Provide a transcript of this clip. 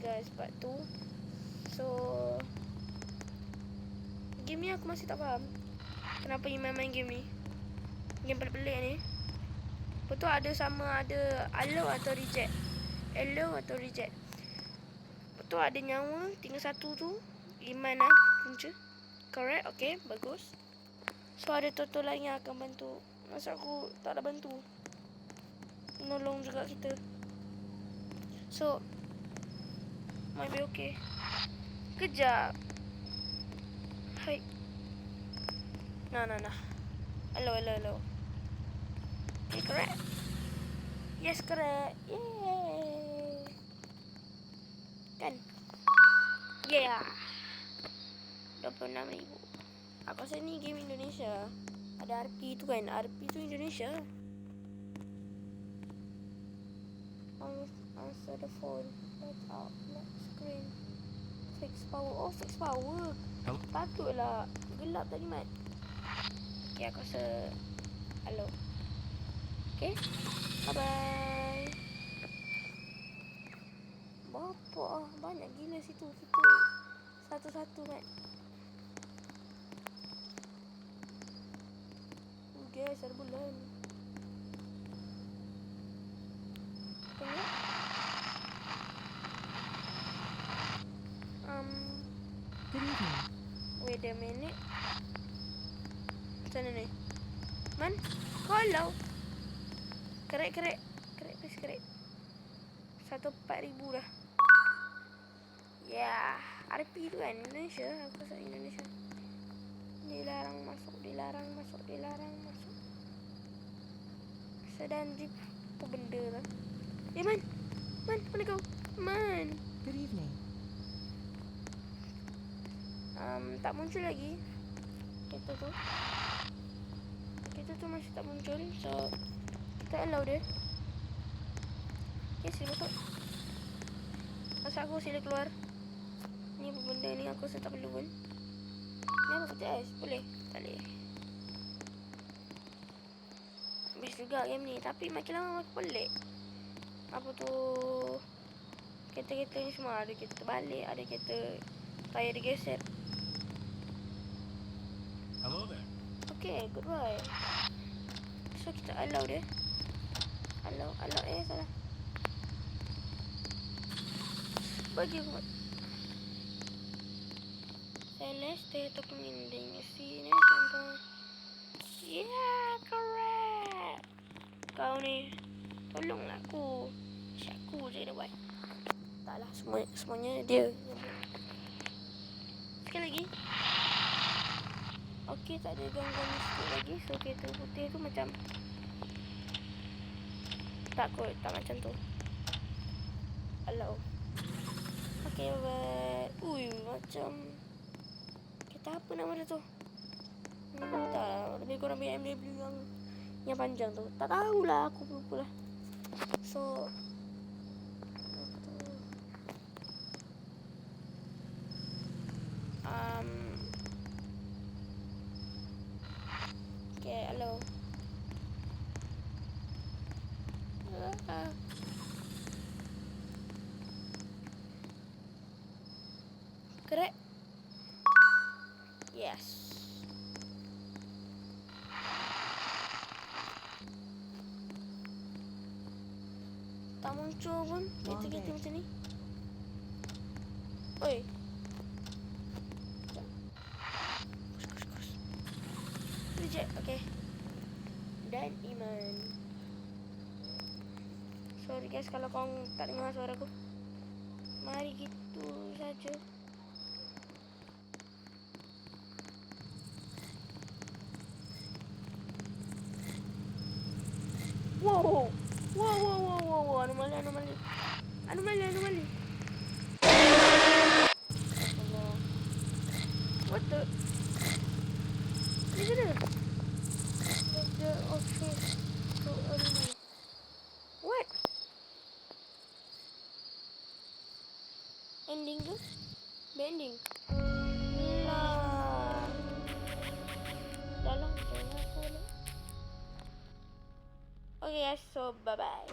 guys, part 2. So game ni aku masih tak faham kenapa Iman main game ni. Game pelik-pelik ni. Betul ada sama ada allow atau reject. Allow atau reject. Betul ada nyawa tinggal satu tu. Iman lah punca. Correct, okay, bagus. So ada Toto lain yang akan bantu. Masa aku tak ada bantu. Nolong juga kita. So might be okay. Kejap. Hai. Nah. Hello. Okay, correct. Yes, correct. Yay. Kan? Yeah. 26,000. Aku rasa ni game Indonesia. Ada RP tu kan? RP tu Indonesia. Answer the phone. Lights out. Lock screen. Fix power. Oh, fix power. Patutlah. Gelap tadi, Mat. Okay, aku rasa hello. Okay. Bye-bye. Bapak banyak gila situ. Kita satu-satu, Mat. Guys, ada bulan. Tengok. Good evening. Wait a minute. Macam mana ni? Man? Kalau Kerek please kerek. 14,000 dah. Ya, RP tu kan Indonesia. Aku rasa Indonesia. Dilarang masuk. Sedang jeep. Apa benda lah. Man, mana kau? Man. Good evening. Tak muncul lagi. Kereta tu masih tak muncul. So kita allow dia. Okay, sila masuk. Masa aku sila keluar. Ni apa benda ni, aku rasa tak perlu pun. Ni apa putih ais? Boleh? Tak boleh. Habis juga game ni. Tapi makin lama makin pelik. Apa tu, kereta-kereta ni semua. Ada kereta terbalik, ada kereta tayar digeser. Hello there. Okay, goodbye. So kita allow dia. Allow salah. Bagi aku. Celeste talking sini sampai. Yeah, correct. Kau ni tolonglah aku. Aku je dah buat. Taklah, semuanya dia. Sekali lagi. Okey, tak ada gangguan sikit lagi. So kereta putih tu macam tak kot, tak macam tu. Hello. Okey, bye. Ui, macam kereta apa nama dia tu? Tak, lebih kurang BMW yang panjang tu. Tak tahulah, aku lupa lah. So okay, hello. Correct? Yes. Tak muncul pun kereta-kereta macam ni. Oi. Kus. Reject, okay. Dan Iman. Sorry guys kalau kau tak dengar suara aku. Mari gitu saja. Wow. Anomali. Allah. What the? Ni mana? The office to early. What? Ending tu? Bending. Lah. Dalam tengah. Okay guys, so bye bye.